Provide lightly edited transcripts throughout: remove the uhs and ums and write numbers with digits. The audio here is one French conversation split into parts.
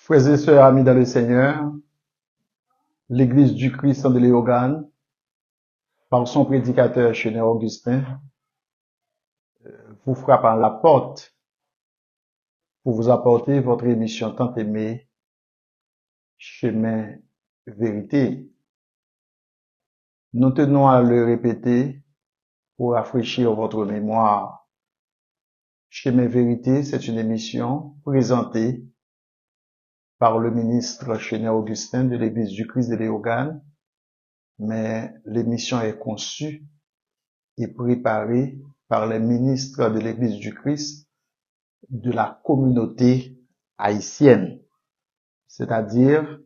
Frères et sœurs, amis dans le Seigneur, l'Église du Christ de Léogane, par son prédicateur Chénet Augustin, vous frappe à la porte pour vous apporter votre émission tant aimée, Chemin Vérité. Nous tenons à le répéter pour rafraîchir votre mémoire. Chemin Vérité, c'est une émission présentée par le ministre Chénet Augustin de l'Église du Christ de Léogane, mais l'émission est conçue et préparée par les ministres de l'Église du Christ de la communauté haïtienne. C'est-à-dire,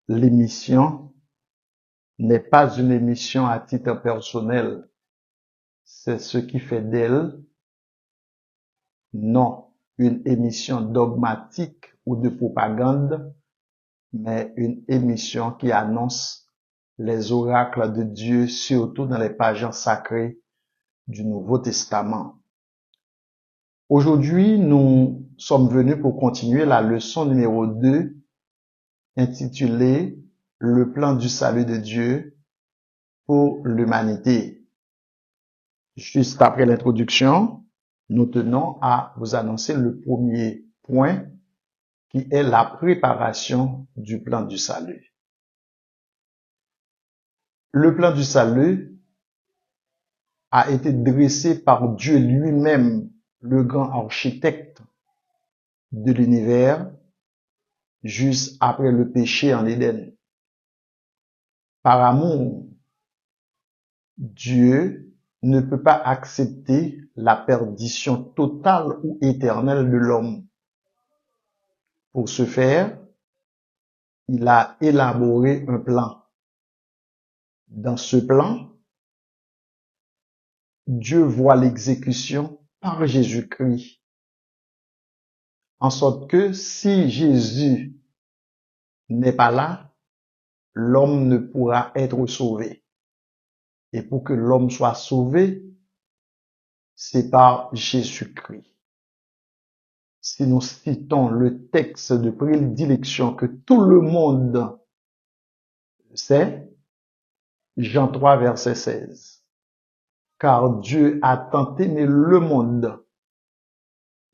l'émission n'est pas une émission à titre personnel. C'est ce qui fait d'elle, non une émission dogmatique ou de propagande, mais une émission qui annonce les oracles de Dieu, surtout dans les pages sacrées du Nouveau Testament. Aujourd'hui, nous sommes venus pour continuer la leçon numéro 2, intitulée « Le plan du salut de Dieu pour l'humanité ». Juste après l'introduction, nous tenons à vous annoncer le premier point qui est la préparation du plan du salut. Le plan du salut a été dressé par Dieu lui-même, le grand architecte de l'univers, juste après le péché en Éden. Par amour, Dieu ne peut pas accepter la perdition totale ou éternelle de l'homme. Pour ce faire, il a élaboré un plan. Dans ce plan, Dieu voit l'exécution par Jésus-Christ. En sorte que si Jésus n'est pas là, l'homme ne pourra être sauvé. Et pour que l'homme soit sauvé, c'est par Jésus-Christ. Si nous citons le texte de prédilection que tout le monde sait, Jean 3, verset 16. Car Dieu a tant aimé le monde,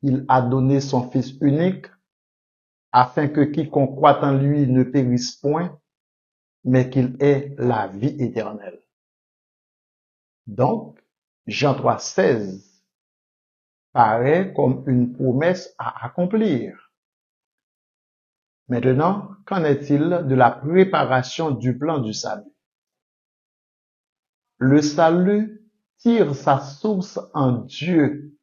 il a donné son Fils unique, afin que quiconque croit en lui ne périsse point, mais qu'il ait la vie éternelle. Donc, Jean 3, 16 paraît comme une promesse à accomplir. Maintenant, qu'en est-il de la préparation du plan du salut? Le salut tire sa source en Dieu,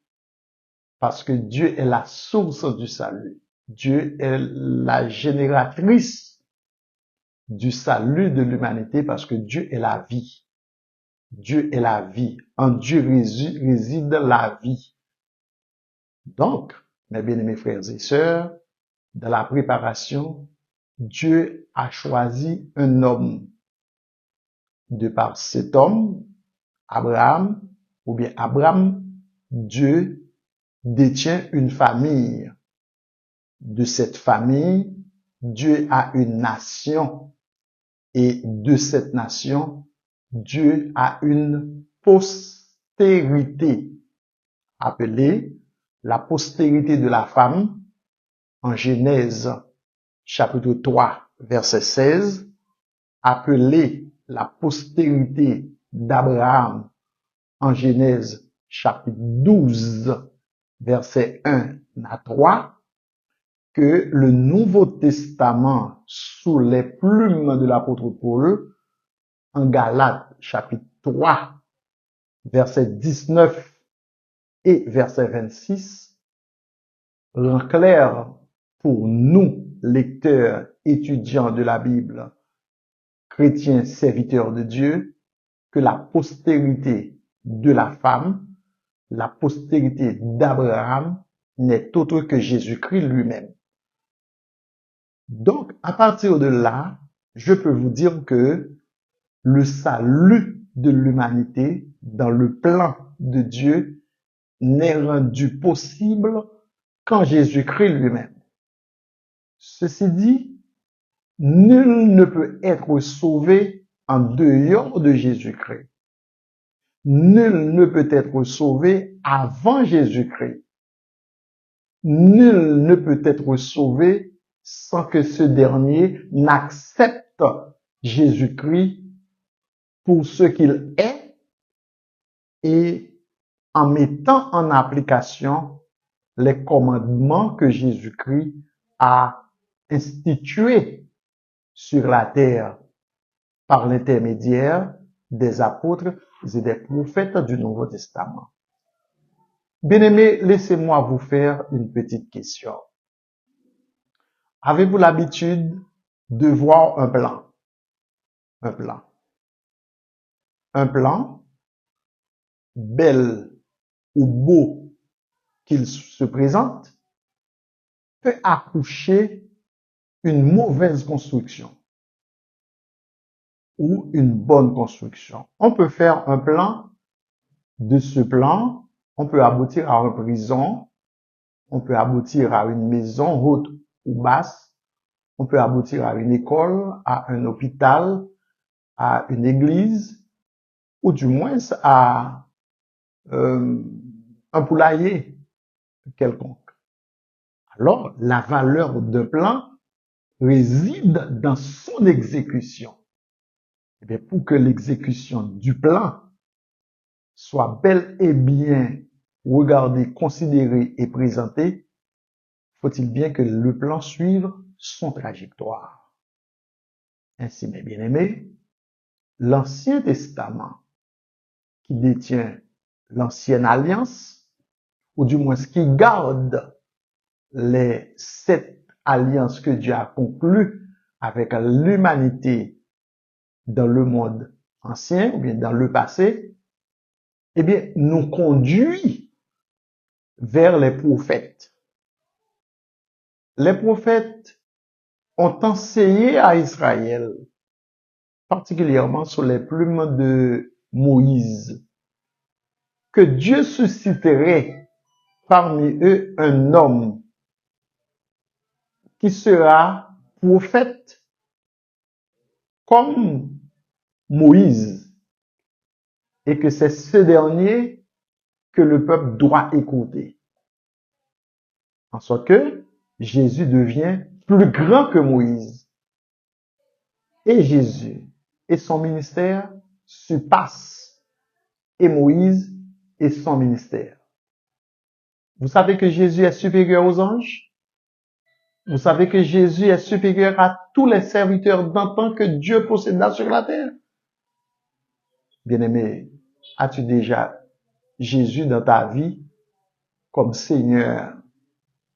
parce que Dieu est la source du salut. Dieu est la génératrice du salut de l'humanité, parce que Dieu est la vie. Dieu est la vie. En Dieu réside la vie. Donc, mes bien-aimés frères et sœurs, dans la préparation, Dieu a choisi un homme. De par cet homme, Abraham, Dieu détient une famille. De cette famille, Dieu a une nation. Et de cette nation, Dieu a une postérité, appelée la postérité de la femme, en Genèse chapitre 3, verset 16, appelée la postérité d'Abraham, en Genèse chapitre 12, verset 1 à 3, que le Nouveau Testament, sous les plumes de l'apôtre Paul, en Galates chapitre 3, verset 19 et verset 26, rend clair pour nous, lecteurs, étudiants de la Bible, chrétiens, serviteurs de Dieu, que la postérité de la femme, la postérité d'Abraham, n'est autre que Jésus-Christ lui-même. Donc, à partir de là, je peux vous dire que le salut de l'humanité dans le plan de Dieu n'est rendu possible qu'en Jésus-Christ lui-même. Ceci dit, nul ne peut être sauvé en dehors de Jésus-Christ. Nul ne peut être sauvé avant Jésus-Christ. Nul ne peut être sauvé sans que ce dernier n'accepte Jésus-Christ pour ce qu'il est et en mettant en application les commandements que Jésus-Christ a institués sur la terre par l'intermédiaire des apôtres et des prophètes du Nouveau Testament. Bien-aimés, laissez-moi vous faire une petite question. Avez-vous l'habitude de voir un plan? Un plan. Un plan, bel ou beau qu'il se présente, peut accoucher une mauvaise construction ou une bonne construction. On peut faire un plan. De ce plan, on peut aboutir à une prison, on peut aboutir à une maison haute ou basse, on peut aboutir à une école, à un hôpital, à une église, ou du moins à un poulailler quelconque. Alors, la valeur d'un plan réside dans son exécution. Eh bien, pour que l'exécution du plan soit bel et bien regardée, considérée et présentée, faut-il bien que le plan suive son trajectoire. Ainsi, mes bien-aimés, l'Ancien Testament, qui détient l'Ancienne Alliance, ou du moins qui garde les 7 alliances que Dieu a conclues avec l'humanité dans le monde ancien, ou bien dans le passé, eh bien, nous conduit vers les prophètes. Les prophètes ont enseigné à Israël, particulièrement sur les plumes de Moïse, que Dieu susciterait parmi eux un homme qui sera prophète comme Moïse, et que c'est ce dernier que le peuple doit écouter. En sorte que Jésus devient plus grand que Moïse. Et Jésus et son ministère surpassent et Moïse et son ministère. Vous savez que Jésus est supérieur aux anges? Vous savez que Jésus est supérieur à tous les serviteurs d'antan que Dieu posséda sur la terre? Bien-aimé, as-tu déjà Jésus dans ta vie comme Seigneur,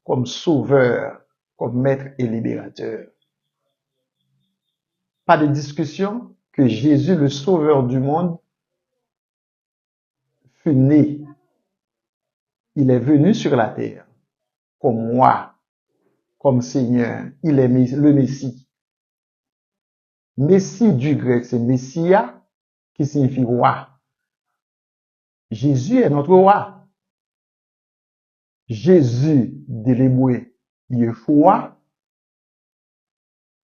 comme Sauveur, comme Maître et Libérateur? Pas de discussion que Jésus, le Sauveur du monde, fut né. Il est venu sur la terre comme moi, comme Seigneur. Il est le Messie. Messie du grec, c'est Messia, qui signifie roi. Jésus est notre roi. Jésus de l'hébreu, Yeshua,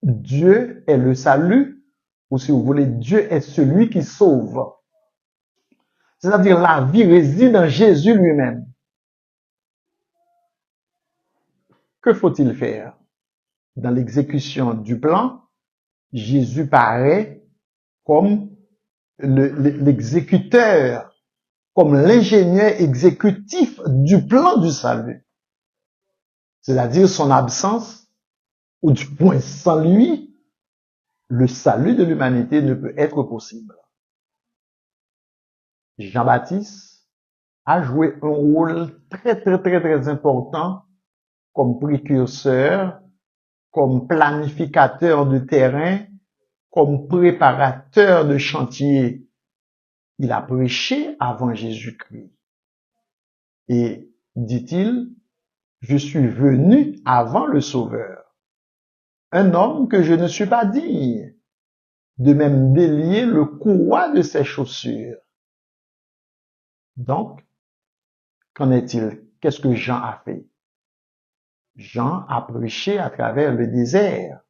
Dieu est le salut, ou si vous voulez, Dieu est celui qui sauve. C'est-à-dire la vie réside en Jésus lui-même. Que faut-il faire? Dans l'exécution du plan, Jésus paraît comme l'exécuteur, comme l'ingénieur exécutif du plan du salut. C'est-à-dire son absence, ou du moins sans lui, le salut de l'humanité ne peut être possible. Jean-Baptiste a joué un rôle très important comme précurseur, comme planificateur de terrain, comme préparateur de chantier. Il a prêché avant Jésus-Christ. Et, dit-il, je suis venu avant le Sauveur. Un homme que je ne suis pas digne de même délier le courroie de ses chaussures. Donc, qu'en est-il? Qu'est-ce que Jean a fait? Jean a prêché à travers le désert.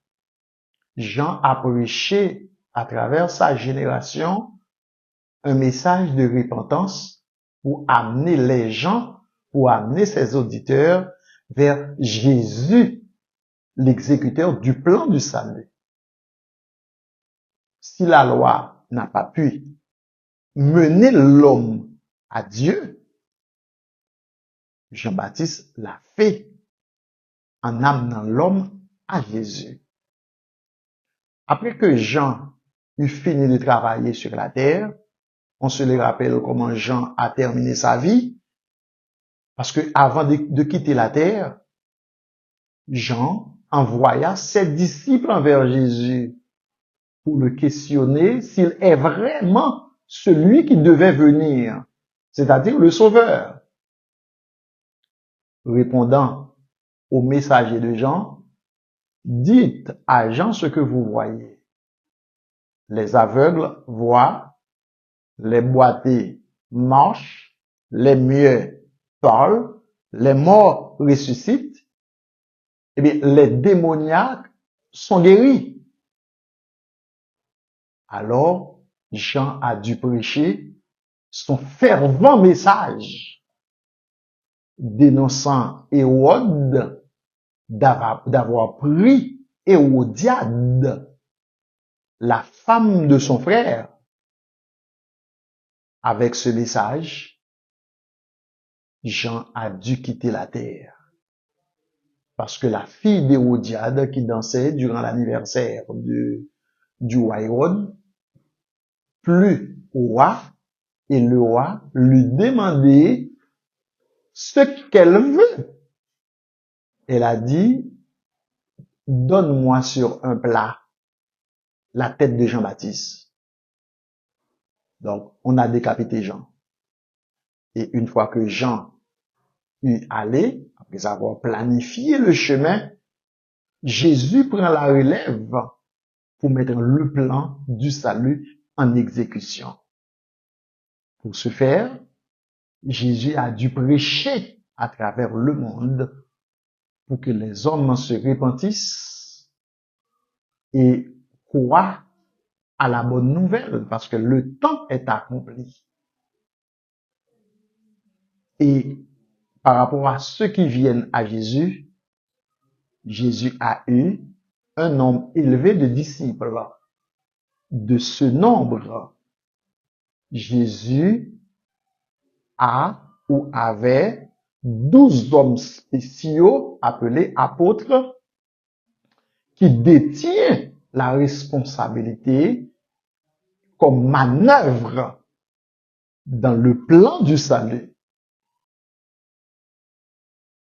Jean a prêché à travers sa génération un message de repentance pour amener les gens, pour amener ses auditeurs vers Jésus, l'exécuteur du plan du salut. Si la loi n'a pas pu mener l'homme à Dieu, Jean-Baptiste l'a fait en amenant l'homme à Jésus. Après que Jean eut fini de travailler sur la terre, on se le rappelle comment Jean a terminé sa vie, parce que avant de quitter la terre, Jean envoya ses disciples envers Jésus pour le questionner s'il est vraiment celui qui devait venir, c'est-à-dire le Sauveur. Répondant au messager de Jean, dites à Jean ce que vous voyez. Les aveugles voient, les boiteux marchent, les muets parlent, les morts ressuscitent, eh bien, les démoniaques sont guéris. Alors, Jean a dû prêcher son fervent message, dénonçant Hérode d'avoir pris Hérodiade, la femme de son frère. Avec ce message, Jean a dû quitter la terre. Parce que la fille d'Hérodiade qui dansait durant l'anniversaire du roi Hérode plut au roi et le roi lui demandait ce qu'elle veut. Elle a dit, donne-moi sur un plat la tête de Jean-Baptiste. Donc, on a décapité Jean. Et une fois que Jean eut allé, après avoir planifié le chemin, Jésus prend la relève pour mettre le plan du salut en exécution. Pour ce faire, Jésus a dû prêcher à travers le monde pour que les hommes se repentissent et croient à la bonne nouvelle, parce que le temps est accompli. Et par rapport à ceux qui viennent à Jésus, Jésus a eu un nombre élevé de disciples. De ce nombre, Jésus a ou avait 12 hommes spéciaux appelés apôtres qui détiennent la responsabilité comme manœuvre dans le plan du salut.